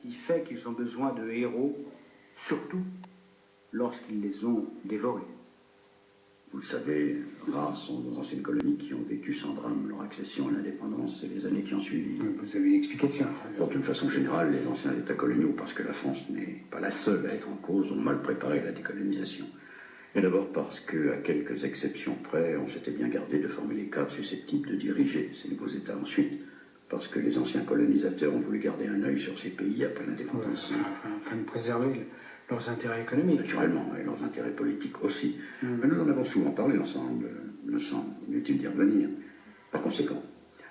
qui fait qu'ils ont besoin de héros, surtout lorsqu'ils les ont dévorés. Vous le savez, rares sont nos anciennes colonies qui ont vécu sans drame leur accession à l'indépendance et les années qui ont suivi. Vous avez une explication? Bon, d'une façon générale, les anciens États coloniaux, parce que la France n'est pas la seule à être en cause, ont mal préparé la décolonisation. Et d'abord parce que, à quelques exceptions près, on s'était bien gardé de former les cadres susceptibles de diriger ces nouveaux États. Ensuite, parce que les anciens colonisateurs ont voulu garder un œil sur ces pays après l'indépendance. Afin de préserver leurs intérêts économiques. Naturellement, et leurs intérêts politiques aussi. Mais nous en avons souvent parlé ensemble, me semble inutile d'y revenir. Par conséquent,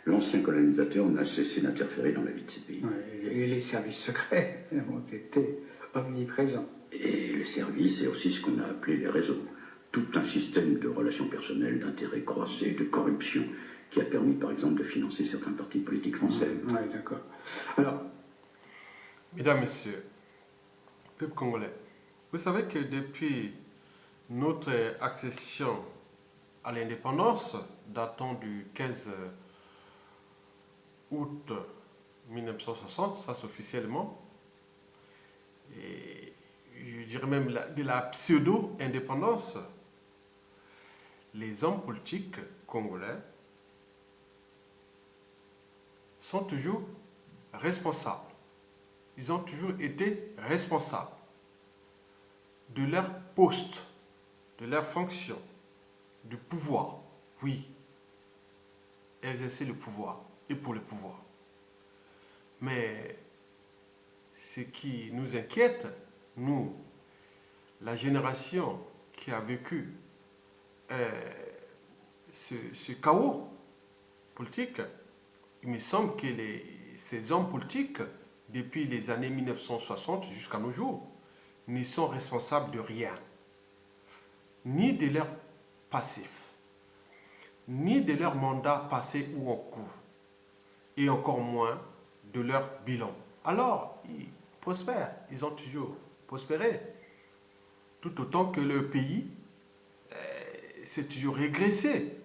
l'ancien colonisateur n'a cessé d'interférer dans la vie de ces pays. Et les services secrets ont été omniprésents. Et les services, et aussi ce qu'on a appelé les réseaux. Tout un système de relations personnelles, d'intérêts croisés, de corruption, qui a permis, par exemple, de financer certains partis politiques français. Oui, d'accord. Alors... Mesdames, Messieurs, peuple congolais, vous savez que depuis notre accession à l'indépendance, datant du 15 août 1960, ça c'est officiellement, et je dirais même de la pseudo-indépendance, les hommes politiques congolais sont toujours responsables. Ils ont toujours été responsables de leur poste, de leur fonction, du pouvoir. Oui, exercer le pouvoir et pour le pouvoir. Mais ce qui nous inquiète, nous, la génération qui a vécu ce chaos politique, il me semble que ces hommes politiques, depuis les années 1960 jusqu'à nos jours, ne sont responsables de rien, ni de leur passif, ni de leur mandat passé ou en cours, et encore moins de leur bilan. Alors, ils prospèrent, ils ont toujours prospéré, tout autant que le pays s'est toujours régressé.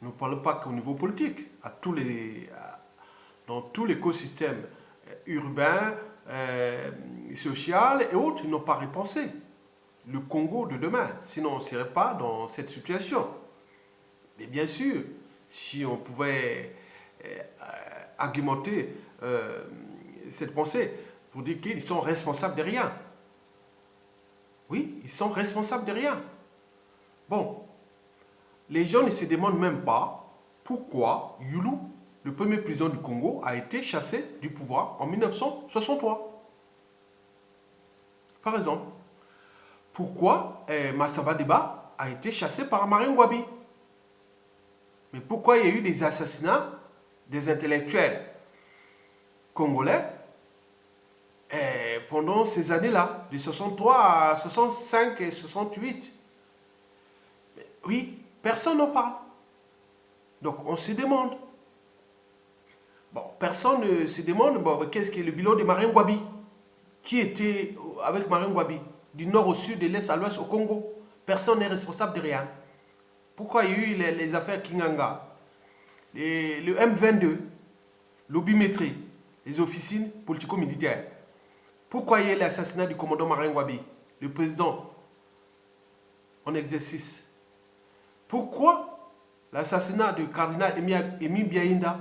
Nous ne parlons pas qu'au niveau politique, dans tout l'écosystème urbain, social et autres, ils n'ont pas repensé le Congo de demain. Sinon, on ne serait pas dans cette situation. Mais bien sûr, si on pouvait argumenter cette pensée pour dire qu'ils sont responsables de rien. Oui, ils sont responsables de rien. Bon, les gens ne se demandent même pas pourquoi Youlou, le premier président du Congo, a été chassé du pouvoir en 1963. Par exemple, pourquoi Massamba Deba a été chassé par Marine Ngouabi? Mais pourquoi il y a eu des assassinats des intellectuels congolais pendant ces années-là, de 63 à 65 et 68? Mais oui, personne n'en parle. Donc on se demande. Bon, personne ne se demande qu'est-ce qui est le bilan de Marine Ngouabi, qui était avec Marine Ngouabi, du nord au sud, de l'est à l'ouest au Congo. Personne n'est responsable de rien. Pourquoi il y a eu les affaires Kinganga, le M22, l'obimétrie, les officines politico-militaires? Pourquoi il y a eu l'assassinat du commandant Marine Ngouabi, le président en exercice? Pourquoi l'assassinat du cardinal Émile Biaïnda?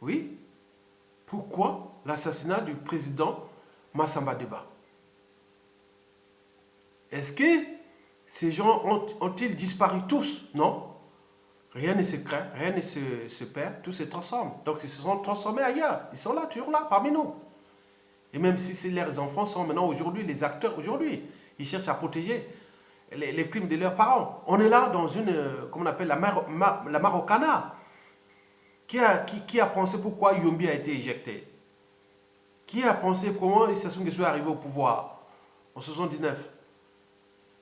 Oui. Pourquoi l'assassinat du président Massamba Deba? Est-ce que ces gens ont-ils disparu tous? Non. Rien ne se crée, rien ne se perd, tout se transforme. Donc ils se sont transformés ailleurs. Ils sont là, toujours là, parmi nous. Et même si leurs enfants sont maintenant aujourd'hui les acteurs, aujourd'hui, ils cherchent à protéger les crimes de leurs parents. On est là dans une, comme on appelle la Marocana. Qui a pensé pourquoi Yombi a été éjecté? Qui a pensé comment Sassou Nguesso est arrivé au pouvoir en 79?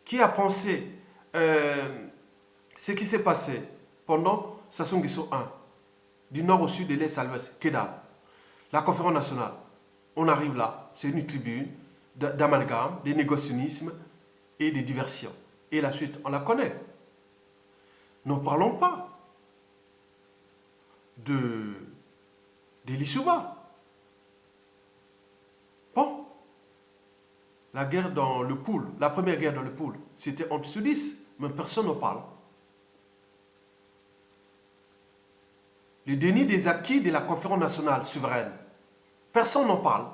Qui a pensé ce qui s'est passé pendant Sassou Nguesso 1, du nord au sud, de l'est à l'ouest? Que dalle. La conférence nationale, on arrive là, c'est une tribune d'amalgame, de négationnisme et de diversion. Et la suite, on la connaît. N'en parlons pas. Lissouba. Bon, la guerre dans le pool, la première guerre dans le pool, c'était entre sudistes, mais personne n'en parle. Le déni des acquis de la conférence nationale souveraine, personne n'en parle.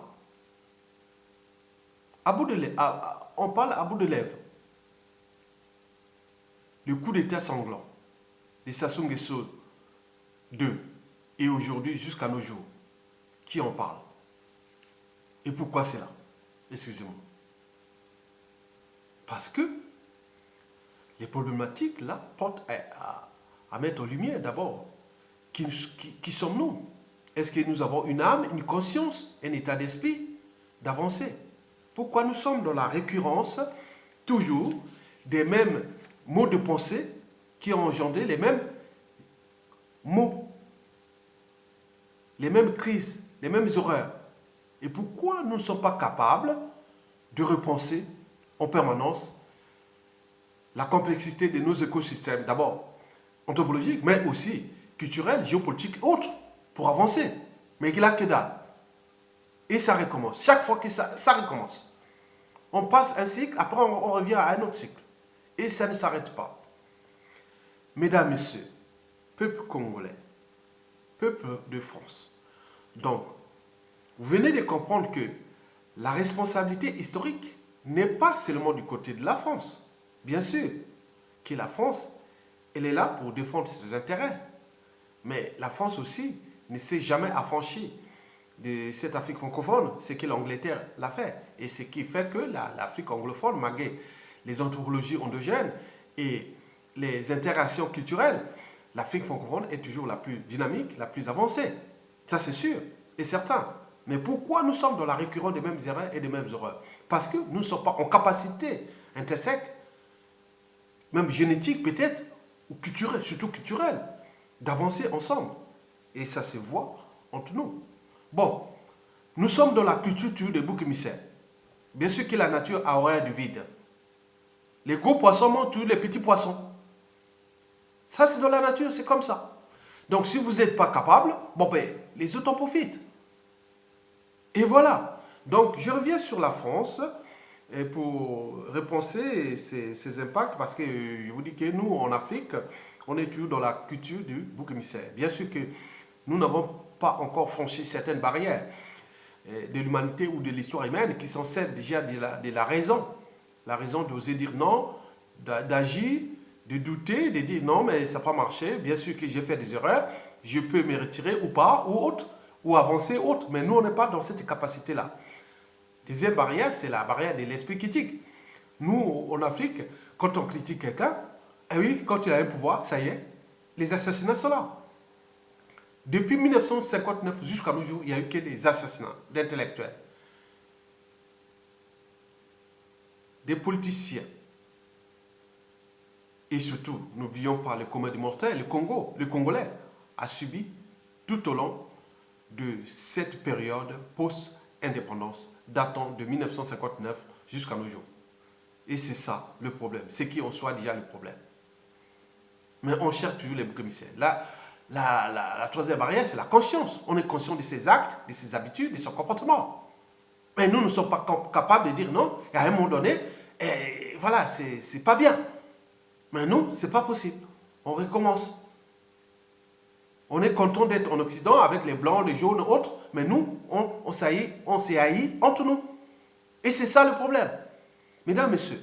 On parle à bout de lèvres. Le coup d'État sanglant, les Sassou Nguesso 2, et aujourd'hui jusqu'à nos jours, qui en parle? Et pourquoi c'est là? Excusez-moi. Parce que les problématiques là portent à mettre en lumière d'abord. Qui sommes-nous? Est-ce que nous avons une âme, une conscience, un état d'esprit d'avancer? Pourquoi nous sommes dans la récurrence toujours des mêmes mots de pensée qui ont engendré les mêmes mots, les mêmes crises, les mêmes horreurs? Et pourquoi nous ne sommes pas capables de repenser en permanence la complexité de nos écosystèmes, d'abord anthropologiques, mais aussi culturels, géopolitiques et autres, pour avancer? Mais il n'y a que dalle. Et ça recommence. Chaque fois que ça recommence. On passe un cycle, après on revient à un autre cycle. Et ça ne s'arrête pas. Mesdames, Messieurs, peuple congolais, peuple de France. Donc, vous venez de comprendre que la responsabilité historique n'est pas seulement du côté de la France. Bien sûr que la France, elle est là pour défendre ses intérêts. Mais la France aussi ne s'est jamais affranchie de cette Afrique francophone, ce que l'Angleterre l'a fait. Et ce qui fait que l'Afrique anglophone, malgré les anthropologies endogènes et les interactions culturelles, l'Afrique francophone est toujours la plus dynamique, la plus avancée. Ça, c'est sûr et certain. Mais pourquoi nous sommes dans la récurrence des mêmes erreurs et des mêmes horreurs? Parce que nous ne sommes pas en capacité intrinsèque, même génétique peut-être, ou culturelle, surtout culturelle, d'avancer ensemble. Et ça se voit entre nous. Bon, nous sommes dans la culture des boucs émissaires. Bien sûr que la nature a horreur du vide. Les gros poissons mangent tous les petits poissons. Ça, c'est dans la nature, c'est comme ça. Donc, si vous n'êtes pas capable, bon ben, les autres en profitent. Et voilà. Donc, je reviens sur la France pour repenser ces impacts, parce que je vous dis que nous, en Afrique, on est toujours dans la culture du bouc émissaire. Bien sûr que nous n'avons pas encore franchi certaines barrières de l'humanité ou de l'histoire humaine qui sont celles déjà de la raison. La raison d'oser dire non, d'agir, de douter, de dire non, mais ça n'a pas marché. Bien sûr que j'ai fait des erreurs, je peux me retirer ou pas, ou autre, ou avancer autre. Mais nous, on n'est pas dans cette capacité-là. Deuxième barrière, c'est la barrière de l'esprit critique. Nous, en Afrique, quand on critique quelqu'un, eh oui, quand il a un pouvoir, ça y est, les assassinats sont là. Depuis 1959 jusqu'à nos jours, il n'y a eu que des assassinats d'intellectuels, des politiciens. Et surtout, n'oublions pas le commun des mortels, le Congolais a subi tout au long de cette période post-indépendance, datant de 1959 jusqu'à nos jours. Et c'est ça le problème, c'est qui en soit déjà le problème. Mais on cherche toujours les boucs émissaires. La troisième barrière, c'est la conscience. On est conscient de ses actes, de ses habitudes, de son comportement. Mais nous ne sommes pas capables de dire non, et à un moment donné, voilà, c'est pas bien. Mais nous, c'est pas possible. On recommence. On est content d'être en Occident avec les blancs, les jaunes, autres, mais nous, on s'est haïs entre nous. Et c'est ça le problème. Mesdames, Messieurs,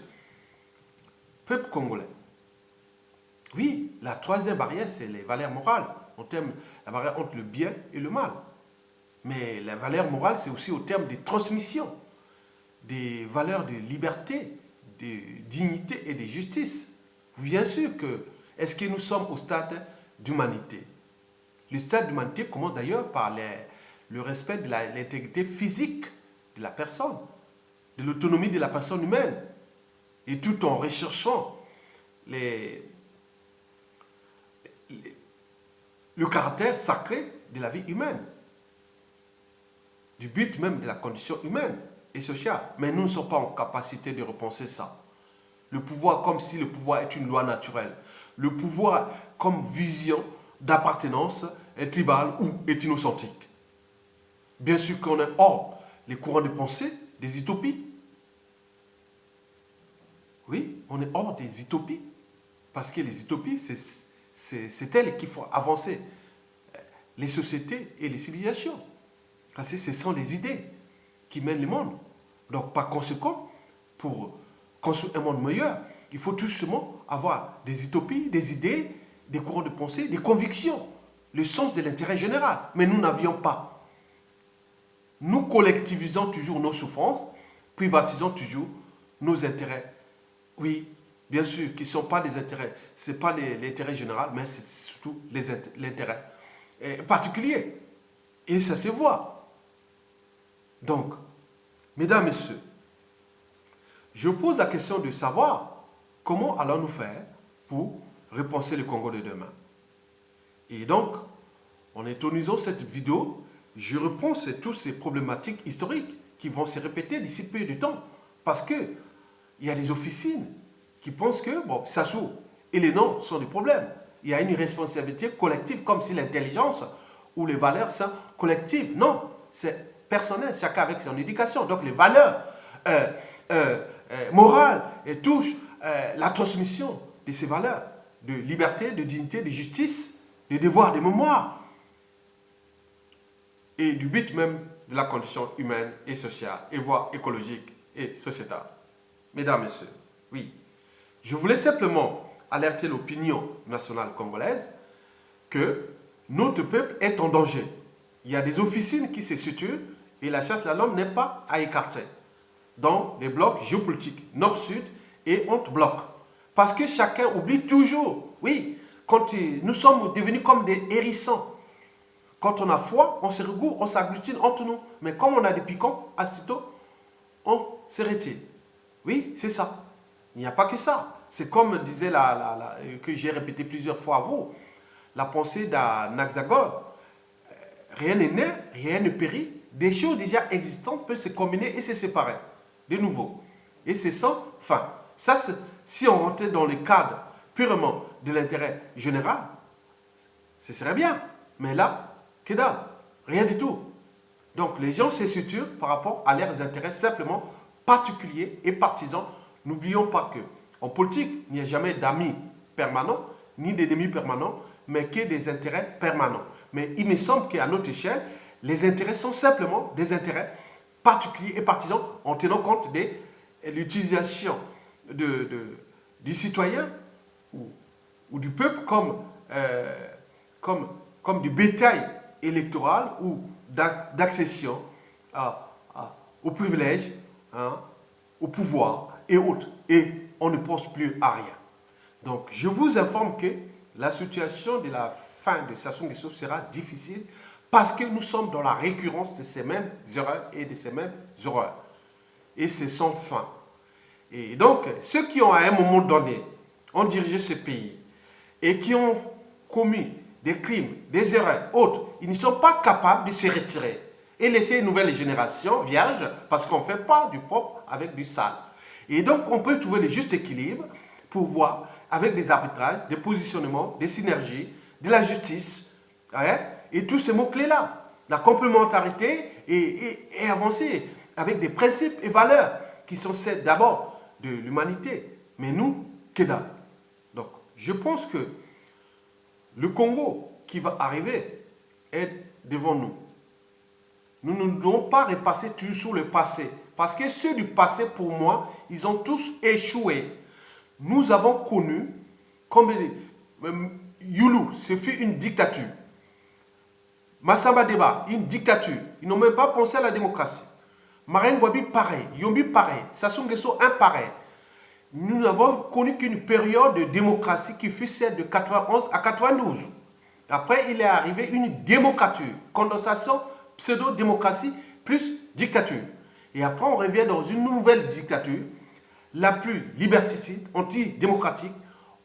peuple congolais, oui, la troisième barrière, c'est les valeurs morales. La barrière entre le bien et le mal. Mais la valeur morale, c'est aussi au terme des transmissions, des valeurs de liberté, de dignité et de justice. Bien sûr que, est-ce que nous sommes au stade d'humanité? Le stade d'humanité commence d'ailleurs par le respect de l'intégrité physique de la personne, de l'autonomie de la personne humaine, et tout en recherchant le caractère sacré de la vie humaine, du but même de la condition humaine et sociale. Mais nous ne sommes pas en capacité de repenser ça. Le pouvoir comme si le pouvoir est une loi naturelle. Le pouvoir comme vision d'appartenance tribal ou ethnocentrique. Bien sûr qu'on est hors les courants de pensée des utopies. Oui, on est hors des utopies. Parce que les utopies, c'est elles qui font avancer les sociétés et les civilisations. Parce que ce sont les idées qui mènent le monde. Donc, par conséquent, pour construire un monde meilleur, il faut tout simplement avoir des utopies, des idées, des courants de pensée, des convictions, le sens de l'intérêt général. Mais nous n'avions pas. Nous collectivisons toujours nos souffrances, privatisons toujours nos intérêts. Oui, bien sûr, qui ne sont pas des intérêts, ce n'est pas l'intérêt général, mais c'est surtout l'intérêt particulier. Et ça se voit. Donc, mesdames, messieurs, je pose la question de savoir comment allons-nous faire pour repenser le Congo de demain. Et donc, en intronisant cette vidéo, je réponds à toutes ces problématiques historiques qui vont se répéter d'ici peu de temps. Parce qu'il y a des officines qui pensent que, bon, Sassou et les noms sont des problèmes. Il y a une responsabilité collective, comme si l'intelligence ou les valeurs sont collectives. Non, c'est personnel, chacun avec son éducation. Donc les valeurs morales touchent la transmission de ces valeurs de liberté, de dignité, de justice, de devoir, de mémoire et du but même de la condition humaine et sociale et voire écologique et sociétale. Mesdames, Messieurs, oui, je voulais simplement alerter l'opinion nationale congolaise que notre peuple est en danger. Il y a des officines qui se situent et la chasse à l'homme n'est pas à écarter dans les blocs géopolitiques nord-sud et entre blocs. Parce que chacun oublie toujours, oui, quand nous sommes devenus comme des hérissons. Quand on a froid, on se regroupe, on s'agglutine entre nous. Mais comme on a des piquants, aussitôt, on se retire. Oui, c'est ça. Il n'y a pas que ça. C'est comme disait que j'ai répété plusieurs fois à vous, la pensée d'Anaxagore. Rien n'est né, rien ne périt. Des choses déjà existantes peuvent se combiner et se séparer de nouveau. Et c'est sans fin. Ça, si on rentrait dans le cadre purement de l'intérêt général, ce serait bien. Mais là, que dalle, rien du tout. Donc les gens se situent par rapport à leurs intérêts simplement particuliers et partisans. N'oublions pas que en politique, il n'y a jamais d'amis permanents, ni d'ennemis permanents, mais que des intérêts permanents. Mais il me semble qu'à notre échelle, les intérêts sont simplement des intérêts particuliers et partisans en tenant compte de l'utilisation du citoyen ou du peuple comme du bétail électoral ou d'accession aux privilèges, au pouvoir et autres. Et on ne pense plus à rien. Donc, je vous informe que la situation de la fin de Sassou Nguesso sera difficile parce que nous sommes dans la récurrence de ces mêmes erreurs et de ces mêmes horreurs. Et c'est sans fin. Et donc, ceux qui ont à un moment donné ont dirigé ce pays et qui ont commis des crimes, des erreurs, autres, ils ne sont pas capables de se retirer et laisser une nouvelle génération vierge parce qu'on ne fait pas du propre avec du sale. Et donc, on peut trouver le juste équilibre pour voir, avec des arbitrages, des positionnements, des synergies, de la justice, et tous ces mots-clés-là. La complémentarité et avancer avec des principes et valeurs qui sont celles d'abord de l'humanité. Mais nous, que dalle. Donc, je pense que le Congo qui va arriver est devant nous. Nous ne devons pas repasser toujours sur le passé. Parce que ceux du passé, pour moi, ils ont tous échoué. Nous avons connu, comme Youlou, ce fut une dictature. Massamba Deba, une dictature. Ils n'ont même pas pensé à la démocratie. Marine Ngouabi, pareil. Yombi, pareil. Sassou Nguesso, pareil. Nous n'avons connu qu'une période de démocratie qui fut celle de 91 à 92. Après, il est arrivé une démocrature. Condensation, pseudo-démocratie, plus dictature. Et après, on revient dans une nouvelle dictature, la plus liberticide, anti-démocratique,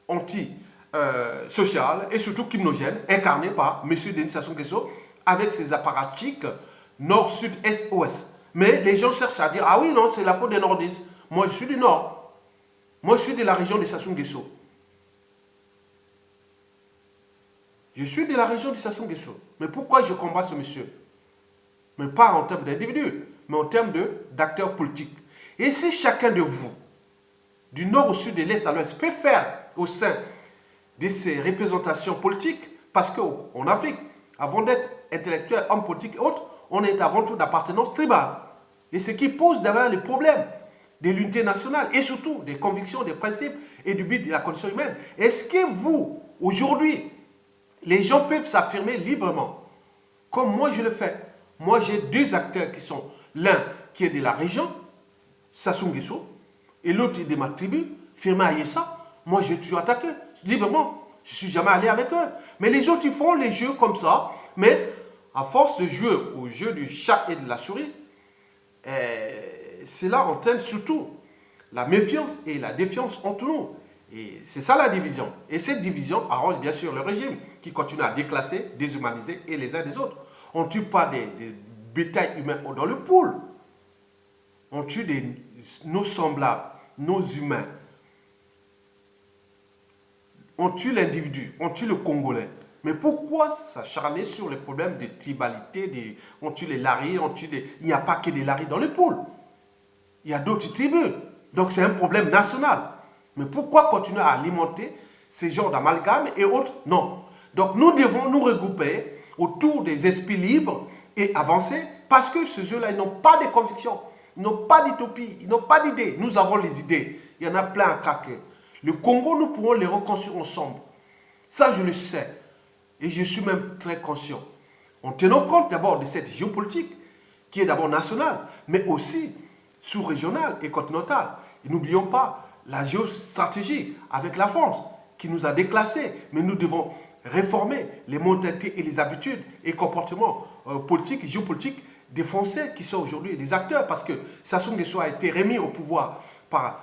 anti-sociale et surtout criminogène, incarnée par M. Denis Sassou Nguesso, avec ses apparatchiks nord, sud, est, ouest. Mais les gens cherchent à dire, ah oui, non, c'est la faute des nordistes. Moi, je suis du nord. Moi, je suis de la région de Sassou Nguesso. Je suis de la région de Sassou Nguesso. Mais pourquoi je combats ce monsieur? Mais pas en termes d'individus, mais en termes d'acteurs politiques. Et si chacun de vous, du nord au sud, de l'est à l'ouest, peut faire au sein de ces représentations politiques, parce qu'en Afrique, avant d'être intellectuel, homme politique et autres, on est avant tout d'appartenance tribale. Et ce qui pose d'abord les problèmes de l'unité nationale et surtout des convictions, des principes et du but de la condition humaine. Est-ce que vous, aujourd'hui, les gens peuvent s'affirmer librement, comme moi je le fais? Moi j'ai deux acteurs qui sont, l'un qui est de la région, Sassou Nguesso, et l'autre est de ma tribu, Firmin Ayessa. Moi je suis attaqué librement, je ne suis jamais allé avec eux. Mais les autres ils font les jeux comme ça, mais à force de jouer au jeu du chat et de la souris, cela entraîne surtout la méfiance et la défiance entre nous. Et c'est ça la division. Et cette division arrange bien sûr le régime qui continue à déclasser, déshumaniser et les uns des autres. On ne tue pas des bétails humains dans le pool. On tue nos semblables, nos humains. On tue l'individu, on tue le Congolais. Mais pourquoi s'acharner sur les problèmes de tribalité, on tue les Laris, il n'y a pas que des Laris dans le pool. Il y a d'autres tribus. Donc c'est un problème national. Mais pourquoi continuer à alimenter ces genres d'amalgames et autres? Non. Donc nous devons nous regrouper autour des esprits libres et avancer parce que ces jeux-là, ils n'ont pas de convictions, ils n'ont pas d'utopie, ils n'ont pas d'idées. Nous avons les idées. Il y en a plein à craquer. Le Congo, nous pourrons les reconstruire ensemble. Ça, je le sais. Et je suis même très conscient. En tenant compte d'abord de cette géopolitique qui est d'abord nationale, mais aussi sous-régionale et continentale. Et n'oublions pas la géostratégie avec la France qui nous a déclassés. Mais nous devons réformer les mentalités et les habitudes et comportements politiques et géopolitiques des Français qui sont aujourd'hui des acteurs. Parce que Sassou Nguesso a été remis au pouvoir par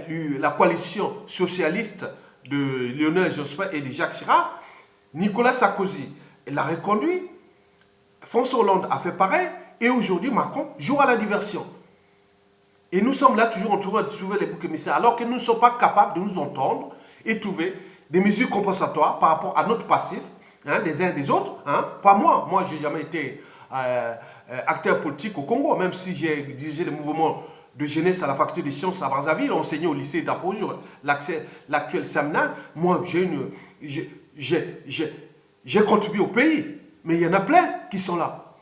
la coalition socialiste de Lionel Jospin et de Jacques Chirac. Nicolas Sarkozy l'a reconduit. François Hollande a fait pareil. Et aujourd'hui, Macron joue à la diversion. Et nous sommes là toujours en train de trouver les boucs émissaires, alors que nous ne sommes pas capables de nous entendre et trouver des mesures compensatoires par rapport à notre passif, des uns et des autres. Pas moi. Moi, je n'ai jamais été acteur politique au Congo, même si j'ai dirigé le mouvement de jeunesse à la faculté des sciences à Brazzaville, enseigné au lycée d'Apojour, l'actuel Samna. Moi, j'ai contribué au pays, mais il y en a plein qui sont là.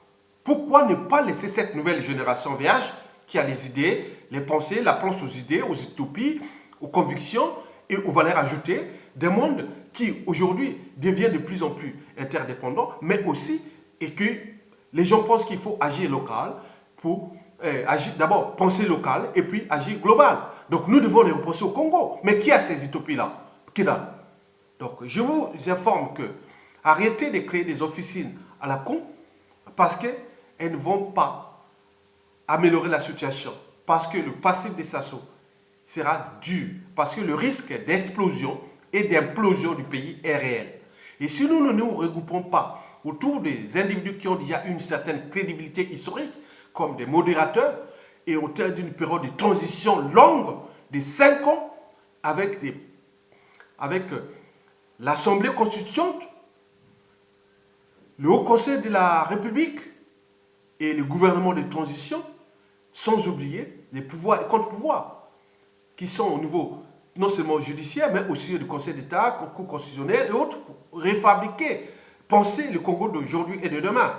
Pourquoi ne pas laisser cette nouvelle génération vierge qui a les idées, les pensées, la pense aux idées, aux utopies, aux convictions et aux valeurs ajoutées d'un monde qui aujourd'hui devient de plus en plus interdépendant, mais aussi et que les gens pensent qu'il faut agir local pour agir d'abord penser local et puis agir global. Donc nous devons les repenser au Congo. Mais qui a ces utopies-là? Qui donne? Donc je vous informe que arrêtez de créer des officines à la con parce qu'elles ne vont pas améliorer la situation. Parce que le passif des Sassou sera dur. Parce que le risque d'explosion et d'implosion du pays est réel. Et si nous ne nous regroupons pas autour des individus qui ont déjà une certaine crédibilité historique, comme des modérateurs, et au terme d'une période de transition longue de 5 ans, avec l'Assemblée constituante, le Haut Conseil de la République et le gouvernement de transition, sans oublier les pouvoirs et contre-pouvoirs qui sont au niveau non seulement judiciaire, mais aussi du Conseil d'État, Cour constitutionnelle et autres, pour réfabriquer, penser le Congo d'aujourd'hui et de demain.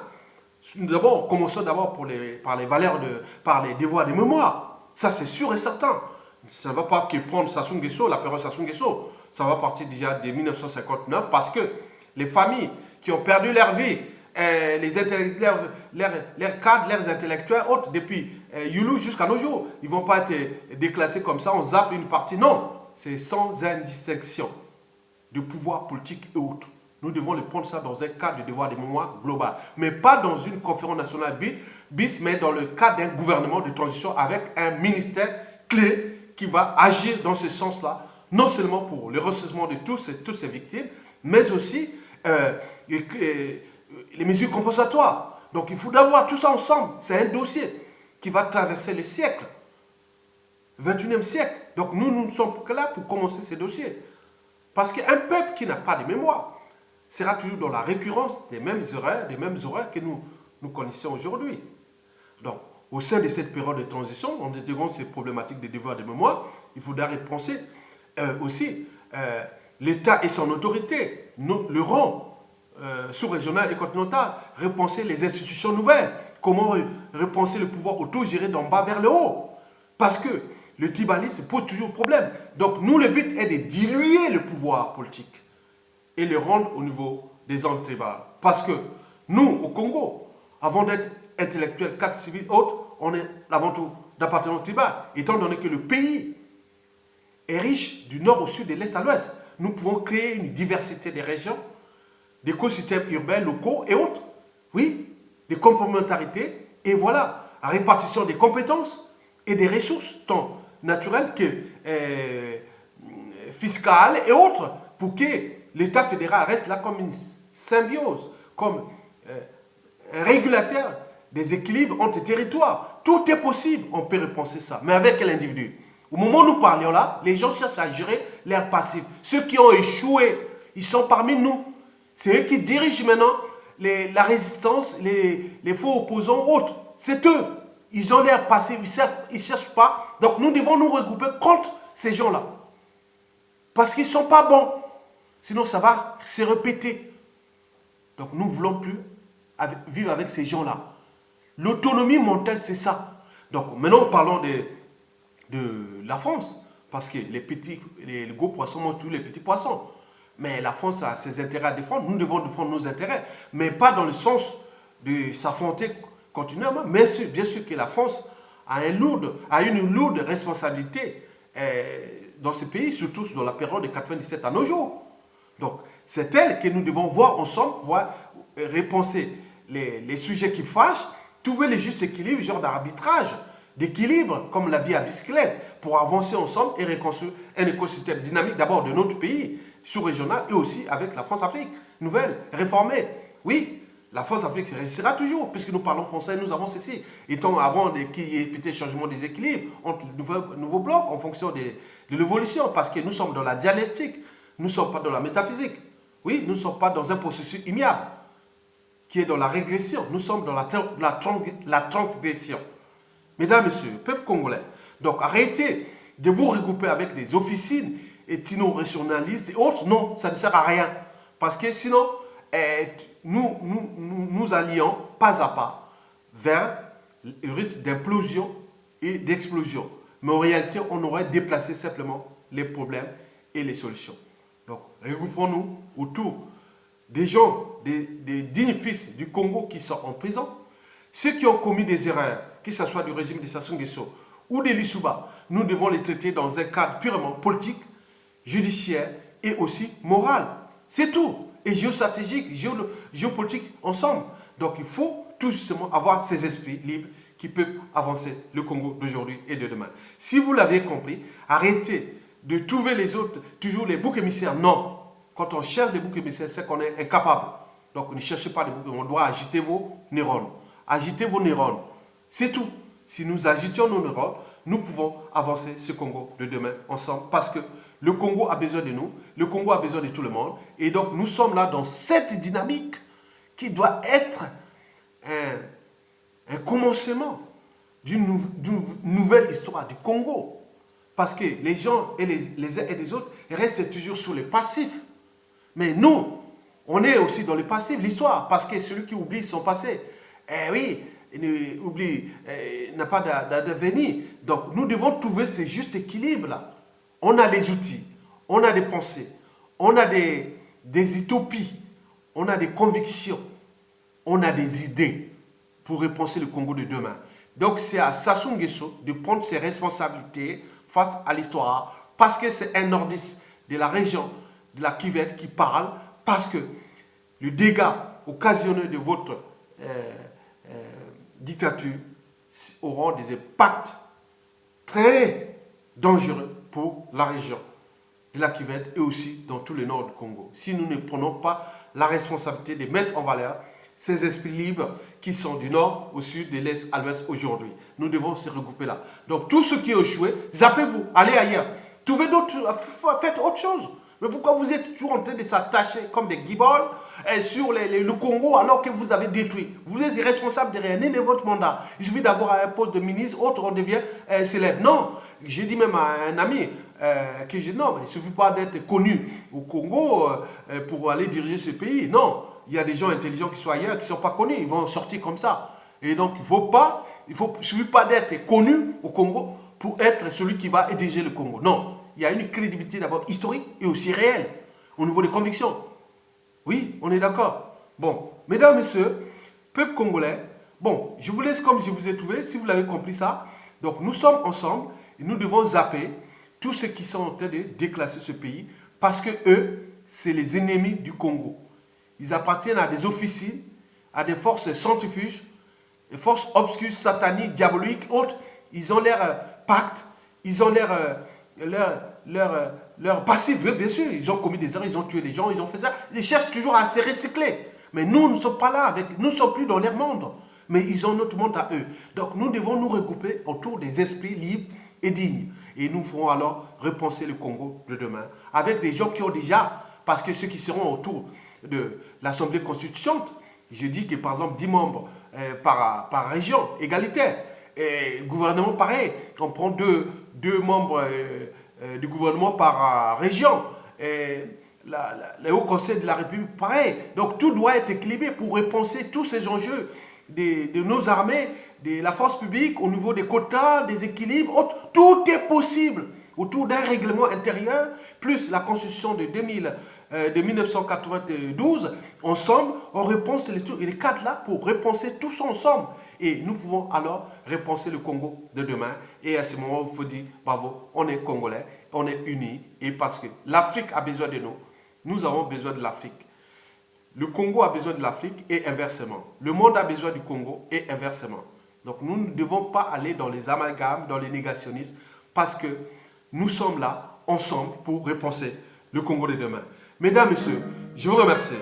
D'abord, commençons d'abord par les valeurs, par les devoirs de mémoire. Ça, c'est sûr et certain. Ça ne va pas que prendre Sassou Nguesso, la période Sassou Nguesso. Ça va partir déjà de 1959 parce que les familles qui ont perdu leur vie, les intellectuels, leurs cadres, leurs intellectuels, autres, depuis Youlou jusqu'à nos jours, ils ne vont pas être déclassés comme ça, on zappe une partie. Non, c'est sans indistinction de pouvoir politique et autres. Nous devons le prendre ça dans un cadre de devoir de mémoire global. Mais pas dans une conférence nationale bis, mais dans le cadre d'un gouvernement de transition avec un ministère clé qui va agir dans ce sens-là, non seulement pour le recensement de toutes ces victimes, mais aussi les mesures compensatoires. Donc il faut avoir tout ça ensemble. C'est un dossier qui va traverser le siècle, 21e siècle. Donc nous ne sommes que là pour commencer ces dossiers. Parce qu'un peuple qui n'a pas de mémoire, sera toujours dans la récurrence des mêmes erreurs que nous connaissons aujourd'hui. Donc, au sein de cette période de transition, en intégrant ces problématiques de devoir de mémoire, il faudra repenser aussi l'État et son autorité, le rang sous-régional et continental, repenser les institutions nouvelles, comment repenser le pouvoir auto-géré d'en bas vers le haut. Parce que le tribalisme pose toujours problème. Donc nous, le but est de diluer le pouvoir politique et le rendre au niveau des zones tribales. Parce que nous, au Congo, avant d'être intellectuels, cadres civils, autres, on est avant tout d'appartenance tribale. Étant donné que le pays est riche du nord au sud, de l'est à l'ouest, nous pouvons créer une diversité des régions, d'écosystèmes urbains, locaux et autres. Oui, des complémentarités. Et voilà, la répartition des compétences et des ressources, tant naturelles que fiscales et autres, pour que l'État fédéral reste là comme une symbiose, comme un régulateur des équilibres entre les territoires. Tout est possible, on peut repenser ça. Mais avec quel individu? Au moment où nous parlions là, les gens cherchent à gérer l'air passif. Ceux qui ont échoué, ils sont parmi nous. C'est eux qui dirigent maintenant la résistance, les faux opposants autres. C'est eux. Ils ont l'air passif, ils ne cherchent pas. Donc nous devons nous regrouper contre ces gens-là. Parce qu'ils ne sont pas bons. Sinon ça va se répéter. Donc nous ne voulons plus vivre avec ces gens-là. L'autonomie mentale, c'est ça. Donc maintenant parlons de la France. Parce que les gros poissons mangent tous les petits poissons. Mais la France a ses intérêts à défendre. Nous devons défendre nos intérêts. Mais pas dans le sens de s'affronter continuellement. Mais bien sûr que la France a une lourde responsabilité dans ce pays, surtout dans la période de 97 à nos jours. Donc, c'est elle que nous devons voir ensemble, repenser les sujets qui fâchent, trouver le juste équilibre, genre d'arbitrage, d'équilibre, comme la vie à bicyclette, pour avancer ensemble et reconstruire un écosystème dynamique, d'abord de notre pays, sous-régional, et aussi avec la France-Afrique, nouvelle, réformée. Oui, la France-Afrique restera toujours, puisque nous parlons français, nous avons ceci. Étant avant qu'il y ait peut-être changement des équilibres entre les nouveaux blocs en fonction de l'évolution, parce que nous sommes dans la dialectique, nous ne sommes pas dans la métaphysique. Oui, nous ne sommes pas dans un processus immuable, qui est dans la régression. Nous sommes dans la transgression. Mesdames, Messieurs, peuple congolais, donc arrêtez de vous regrouper avec des officines ethno-rationalistes et autres. Non, ça ne sert à rien. Parce que sinon, nous allions pas à pas vers le risque d'implosion et d'explosion. Mais en réalité, on aurait déplacé simplement les problèmes et les solutions. Donc, regroupons-nous autour des gens, des dignes fils du Congo qui sont en prison, ceux qui ont commis des erreurs, que ce soit du régime de Sassou Nguesso ou de Lissouba. Nous devons les traiter dans un cadre purement politique, judiciaire et aussi moral. C'est tout. Et géostratégique, géopolitique ensemble. Donc il faut tout justement avoir ces esprits libres qui peuvent avancer le Congo d'aujourd'hui et de demain. Si vous l'avez compris, arrêtez de trouver les autres, toujours les boucs émissaires. Non. Quand on cherche des boucs émissaires, c'est qu'on est incapable. Donc ne cherchez pas des boucs émissaires. On doit agiter vos neurones. Agitez vos neurones. C'est tout. Si nous agitions nos neurones, nous pouvons avancer ce Congo de demain ensemble. Parce que le Congo a besoin de nous, le Congo a besoin de tout le monde. Et donc, nous sommes là dans cette dynamique qui doit être un commencement d'une nouvelle histoire du Congo. Parce que les gens et les uns et les autres restent toujours sur le passif. Mais nous, on est aussi dans le passif, l'histoire. Parce que celui qui oublie son passé, oui, n'a pas d'avenir. Donc, nous devons trouver ce juste équilibre-là. On a des outils, on a des pensées, on a des utopies, on a des convictions, on a des idées pour repenser le Congo de demain. Donc c'est à Sassou Nguesso de prendre ses responsabilités face à l'histoire, parce que c'est un nordiste de la région de la Cuvette qui parle, parce que le dégât occasionné de votre dictature auront des impacts très dangereux pour la région de la Cuvette et aussi dans tout le nord du Congo. Si nous ne prenons pas la responsabilité de mettre en valeur ces esprits libres qui sont du nord au sud, de l'est à l'ouest aujourd'hui. Nous devons se regrouper là. Donc tous ceux qui ont échoué, zappez-vous, allez ailleurs. Faites autre chose. Mais pourquoi vous êtes toujours en train de s'attacher comme des guibolles sur le Congo alors que vous avez détruit? Vous êtes responsable de rien, ni de votre mandat. Il suffit d'avoir un poste de ministre, autre, on devient célèbre. Non, j'ai dit même à un ami que non, il ne suffit pas d'être connu au Congo pour aller diriger ce pays. Non, il y a des gens intelligents qui sont ailleurs, qui ne sont pas connus, ils vont sortir comme ça. Et donc, il ne suffit pas d'être connu au Congo pour être celui qui va diriger le Congo. Non. Il y a une crédibilité d'abord historique et aussi réelle au niveau des convictions. Oui, on est d'accord. Bon, mesdames, messieurs, peuple congolais, bon, je vous laisse comme je vous ai trouvé, si vous l'avez compris ça. Donc, nous sommes ensemble et nous devons zapper tous ceux qui sont en train de déclasser ce pays parce que eux, c'est les ennemis du Congo. Ils appartiennent à des officines, à des forces centrifuges, des forces obscures, sataniques, diaboliques, autres. Ils ont leur pacte, ils ont leur passif, bien sûr, ils ont commis des erreurs, ils ont tué des gens, ils ont fait ça. Ils cherchent toujours à se recycler. Mais nous ne sommes pas là, nous ne sommes plus dans leur monde. Mais ils ont notre monde à eux. Donc nous devons nous regrouper autour des esprits libres et dignes. Et nous pourrons alors repenser le Congo de demain. Avec des gens qui ont déjà, parce que ceux qui seront autour de l'Assemblée constituante, je dis que par exemple 10 membres par région, égalitaire. Et gouvernement pareil, on prend deux membres du gouvernement par région. Et le Haut Conseil de la République, pareil. Donc tout doit être équilibré pour repenser tous ces enjeux de nos armées, de la force publique, au niveau des quotas, des équilibres. Tout est possible autour d'un règlement intérieur, plus la constitution de 1992. Ensemble, on repense les quatre là pour repenser tous ensemble. Et nous pouvons alors repenser le Congo de demain. Et à ce moment, il faut dire, bravo, on est Congolais, on est unis. Et parce que l'Afrique a besoin de nous, nous avons besoin de l'Afrique. Le Congo a besoin de l'Afrique et inversement. Le monde a besoin du Congo et inversement. Donc nous ne devons pas aller dans les amalgames, dans les négationnismes, parce que nous sommes là, ensemble, pour repenser le Congo de demain. Mesdames, Messieurs, je vous remercie.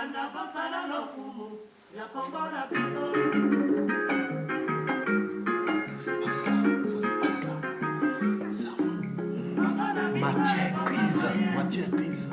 Ça se passe là, ça se passe là. Cerveau. Matière grise, matière grise.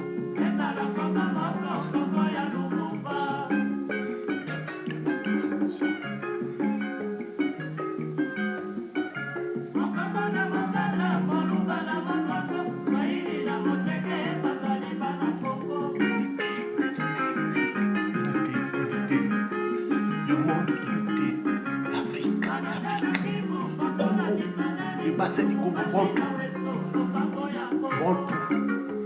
Le bassin du Congo, Bantou. Bantou.